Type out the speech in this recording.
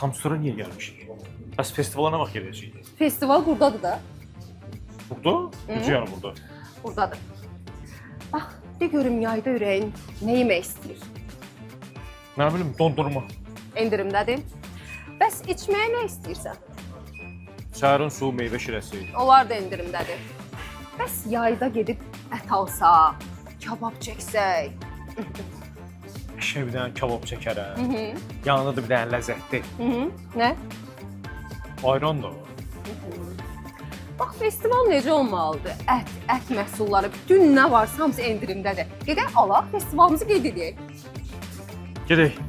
Tam sonra niyə gəlmişik? Bəs festivala nə vaxt gedəcəyik? Festival buradadır da. Burada? Necə yəni burada? Buradadır. Bax, de görüm yayda ürəyin nə yemək istəyir? Nə bilim, dondurma. Endirimdədir. Bəs içməyə nə istəyirsən? Səhərin suyu, meyvə şirəsi. Onlar da endirimdədir. Bəs yayda gedib ət alsaq, kabab çəksək. İşə bir dənə kabab çəkərəm. Yanında da bir dənə ləzzətli. Nə? Ayran da var. Bax, festival necə olmalıdır? Ət məhsulları, bütün nə varsa hamısı endirimdədir. Gedək alaq, festivalımızı qeyd edək. Gedək.